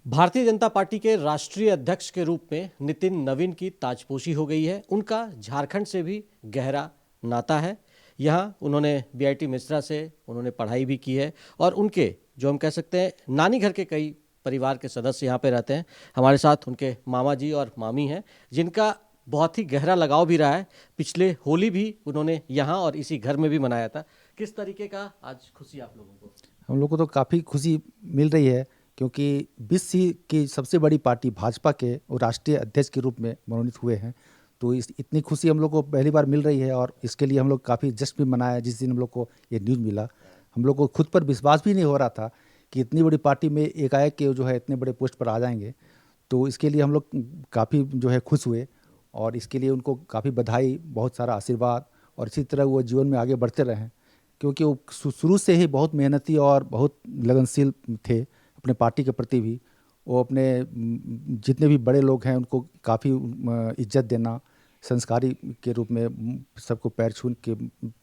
Bharatiya Janata party के राष्ट्रीय अध्यक्ष के रूप में नितिन नवीन की ताजपोशी हो गई है। उनका झारखंड से भी गहरा नाता है। यहाँ उन्होंने बीआईटी मिश्रा से उन्होंने पढ़ाई भी की है और उनके जो हम कह सकते हैं नानी घर के कई परिवार के सदस्य यहाँ पे रहते हैं। हमारे साथ उनके मामा जी और मामी हैं जिनका बहुत ही गहरा लगाव भी रहा है। पिछले होली भी उन्होंने यहाँ और इसी घर में भी मनाया था। किस तरीके का आज खुशी आप लोगों को? हम लोग को तो काफ़ी खुशी मिल रही है क्योंकि 20 की सबसे बड़ी पार्टी भाजपा के वो राष्ट्रीय अध्यक्ष के रूप में मनोनीत हुए हैं। तो इस इतनी खुशी हम लोग को पहली बार मिल रही है और इसके लिए हम लोग काफ़ी जश्न भी मनाया जिस दिन हम लोग को ये न्यूज़ मिला। हम लोग को खुद पर विश्वास भी नहीं हो रहा था कि इतनी बड़ी पार्टी में एकाएक के जो है इतने बड़े पोस्ट पर आ जाएंगे। तो इसके लिए हम लोग काफ़ी जो है खुश हुए और इसके लिए उनको काफ़ी बधाई, बहुत सारा आशीर्वाद और इसी तरह वो जीवन में आगे बढ़ते रहें क्योंकि वो शुरू से ही बहुत मेहनती और बहुत लगनशील थे अपने पार्टी के प्रति भी। वो अपने जितने भी बड़े लोग हैं उनको काफ़ी इज्जत देना, संस्कारी के रूप में सबको पैर छू के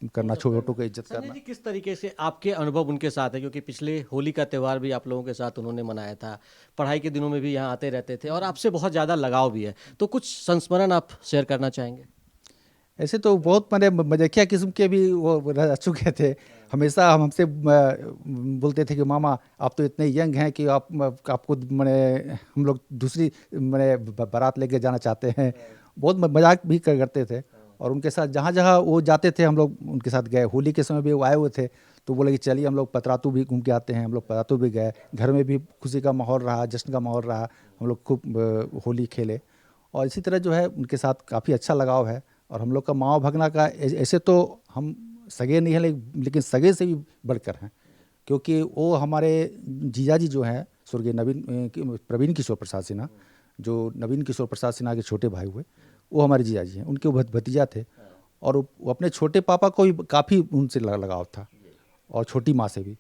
करना, छोटों को इज्जत संजय करना। जी, किस तरीके से आपके अनुभव उनके साथ है? क्योंकि पिछले होली का त्यौहार भी आप लोगों के साथ उन्होंने मनाया था, पढ़ाई के दिनों में भी यहाँ आते रहते थे और आपसे बहुत ज़्यादा लगाव भी है। तो कुछ संस्मरण आप शेयर करना चाहेंगे? ऐसे तो बहुत मैंने मजाकिया किस्म के भी वो रह चुके थे। हमेशा हम हमसे बोलते थे कि मामा आप तो इतने यंग हैं कि आपको मैंने हम लोग दूसरी मैंने बारात लेके जाना चाहते हैं। बहुत मजाक भी करते थे और उनके साथ जहाँ जहाँ वो जाते थे हम लोग उनके साथ गए। होली के समय भी वो आए हुए थे तो बोले कि चलिए हम लोग पतरातू भी घूम के आते हैं। हम लोग पतरातू भी गए, घर में भी खुशी का माहौल रहा, जश्न का माहौल रहा। हम लोग खूब होली खेले और इसी तरह जो है उनके साथ काफ़ी अच्छा लगाव है। और हम लोग का मामा भगना का ऐसे तो हम सगे नहीं हैं लेकिन सगे से भी बढ़कर हैं क्योंकि वो हमारे जीजा जी जो हैं स्वर्गीय प्रवीण किशोर प्रसाद सिन्हा, जो नवीन किशोर प्रसाद सिन्हा के छोटे भाई हुए, वो हमारे जीजा जी हैं। उनके वो भतीजा थे और वो अपने छोटे पापा को भी काफ़ी उनसे लगाव था और छोटी माँ से भी।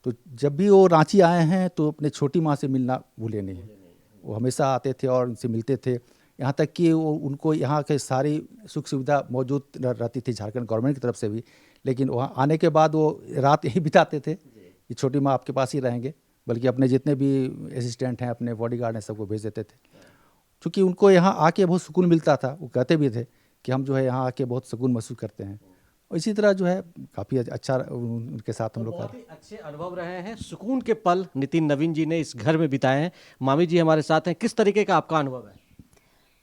तो जब भी वो रांची आए हैं तो अपने छोटी माँ से मिलना भूले नहीं हैं। वो हमेशा आते थे और उनसे मिलते थे, यहाँ तक कि वो उनको यहाँ के सारी सुख सुविधा मौजूद रहती थी झारखंड गवर्नमेंट की तरफ से भी। लेकिन वहाँ आने के बाद वो रात यही बिताते थे कि छोटी माँ आपके पास ही रहेंगे, बल्कि अपने जितने भी असिस्टेंट हैं, अपने बॉडीगार्ड हैं, सबको भेज देते थे। क्योंकि उनको यहाँ आके बहुत सुकून मिलता था। वो कहते भी थे कि हम जो है यहाँ आके बहुत सुकून महसूस करते हैं। और इसी तरह जो है काफ़ी अच्छा उनके साथ हम तो लोग का। बहुत ही अच्छे अनुभव रहे हैं, सुकून के पल नितिन नवीन जी ने इस घर में बिताए हैं। मामी जी हमारे साथ हैं। किस तरीके का आपका अनुभव है?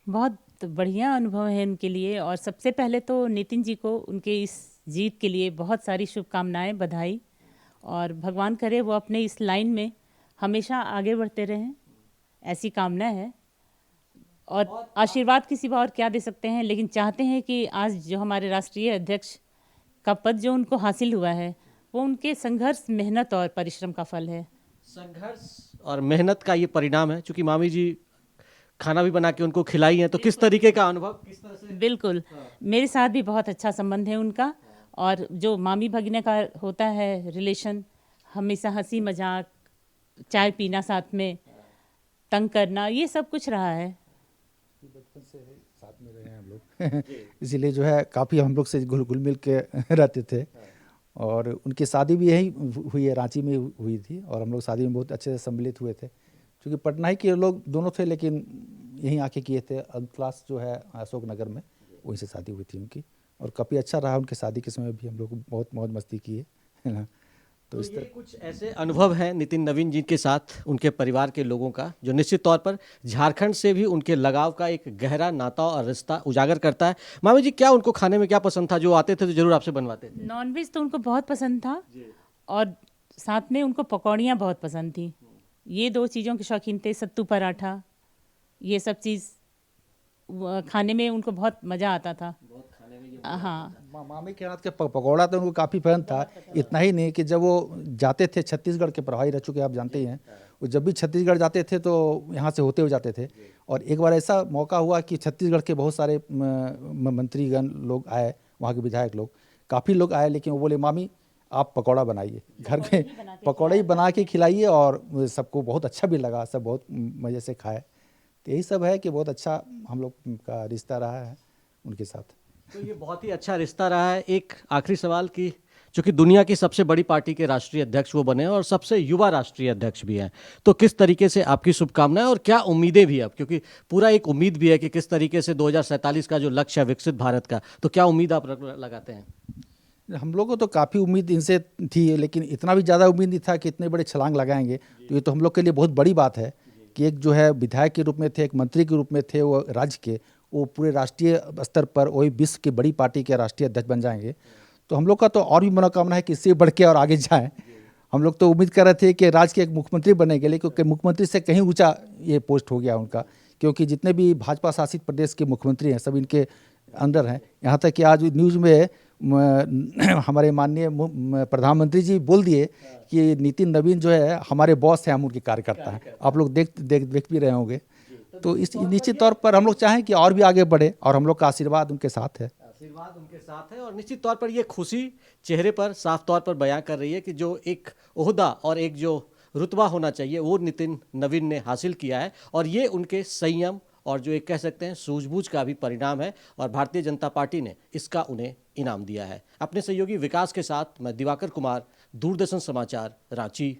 बहुत बढ़िया अनुभव है इनके लिए। और सबसे पहले तो नितिन जी को उनके इस जीत के लिए बहुत सारी शुभकामनाएं, बधाई। और भगवान करे वो अपने इस लाइन में हमेशा आगे बढ़ते रहें, ऐसी कामना है। और आशीर्वाद किसी और क्या दे सकते हैं, लेकिन चाहते हैं कि आज जो हमारे राष्ट्रीय अध्यक्ष का पद जो उनको हासिल हुआ है वो उनके संघर्ष, मेहनत और परिश्रम का फल है। संघर्ष और मेहनत का ये परिणाम है। चूंकि मामी जी खाना भी बना के उनको खिलाई है, तो किस तरीके का अनुभव, किस तरह से? बिल्कुल, मेरे साथ भी बहुत अच्छा संबंध है उनका। और जो मामी भगिने का होता है रिलेशन, हमेशा हंसी मजाक, चाय पीना साथ में, तंग करना, ये सब कुछ रहा है। बचपन से साथ में रहे हैं हम लोग इसीलिए जो है काफ़ी हम लोग से घुल मिल के रहते थे। और उनकी शादी भी यही हुई है, रांची में हुई थी और हम लोग शादी में बहुत अच्छे से सम्मिलित हुए थे। क्योंकि पटना ही के लोग दोनों थे लेकिन यहीं आके किए थे। क्लास जो है अशोक नगर में, वहीं से शादी हुई थी उनकी और काफ़ी अच्छा रहा। उनके शादी के समय भी हम लोग बहुत मौज मस्ती किए, है ना। तो ये कुछ ऐसे अनुभव हैं नितिन नवीन जी के साथ उनके परिवार के लोगों का, जो निश्चित तौर पर झारखंड से भी उनके लगाव का एक गहरा नाता और रिश्ता उजागर करता है। मामी जी, क्या उनको खाने में क्या पसंद था? जो आते थे तो जरूर आपसे बनवाते थे। नॉनवेज तो उनको बहुत पसंद था और साथ में उनको पकौड़ियाँ बहुत पसंद थी। ये दो चीज़ों के शौकीन थे। सत्तू पराठा, ये सब चीज़ खाने में उनको बहुत मज़ा आता था। हाँ, मामी के हाथ के पकौड़ा तो उनको काफ़ी पसंद था। इतना ही नहीं कि जब वो जाते थे, छत्तीसगढ़ के प्रभारी रह चुके आप जानते ही हैं, वो जब भी छत्तीसगढ़ जाते थे तो यहाँ से होते हुए जाते थे। और एक बार ऐसा मौका हुआ कि छत्तीसगढ़ के बहुत सारे मंत्रीगण लोग आए, वहाँ के विधायक लोग, काफ़ी लोग आए। लेकिन वो बोले मामी आप पकौड़ा बनाइए, घर में पकौड़े ही बना के खिलाइए। और सबको बहुत अच्छा भी लगा, सब बहुत मज़े से खाए। तो यही सब है कि बहुत अच्छा हम लोग का रिश्ता रहा है उनके साथ। तो ये बहुत ही अच्छा रिश्ता रहा है। एक आखिरी सवाल की जो कि दुनिया की सबसे बड़ी पार्टी के राष्ट्रीय अध्यक्ष वो बने हैं और सबसे युवा राष्ट्रीय अध्यक्ष भी हैं। तो किस तरीके से आपकी शुभकामनाएं और क्या उम्मीदें भी अब, क्योंकि पूरा एक उम्मीद भी है कि किस तरीके से 2047 का जो लक्ष्य है विकसित भारत का, तो क्या उम्मीद आप लगाते हैं? हम लोग को तो काफ़ी उम्मीद इनसे थी, लेकिन इतना भी ज़्यादा उम्मीद नहीं था कि इतने बड़े छलांग लगाएंगे। तो ये तो हम लोग के लिए बहुत बड़ी बात है कि एक जो है विधायक के रूप में थे, एक मंत्री के रूप में थे, वो राज्य के, वो पूरे राष्ट्रीय स्तर पर वही विश्व की बड़ी पार्टी के राष्ट्रीय अध्यक्ष बन जाएंगे। तो हम लोग का तो और भी मनोकामना है कि इससे बढ़ के और आगे जाएं। हम लोग तो उम्मीद कर रहे थे कि राज्य के एक मुख्यमंत्री बनेंगे, लेकिन क्योंकि मुख्यमंत्री से कहीं ऊंचा ये पोस्ट हो गया उनका, क्योंकि जितने भी भाजपा शासित प्रदेश के मुख्यमंत्री हैं सब इनके अंडर हैं। यहाँ तक कि आज न्यूज़ में हमारे माननीय प्रधानमंत्री जी बोल दिए कि नितिन नवीन जो है हमारे बॉस हैं, हम उनके कार्यकर्ता हैं। आप लोग देख भी रहे होंगे। तो इस निश्चित तौर पर हम लोग चाहें कि और भी आगे बढ़े, और हम लोग का आशीर्वाद उनके साथ है। आशीर्वाद उनके साथ है और निश्चित तौर पर ये खुशी चेहरे पर साफ तौर पर बयां कर रही है कि जो एक ओहदा और एक जो रुतबा होना चाहिए वो नितिन नवीन ने हासिल किया है, और ये उनके संयम और जो एक कह सकते हैं सूझबूझ का भी परिणाम है, और भारतीय जनता पार्टी ने इसका उन्हें इनाम दिया है। अपने सहयोगी विकास के साथ मैं दिवाकर कुमार, दूरदर्शन समाचार, रांची।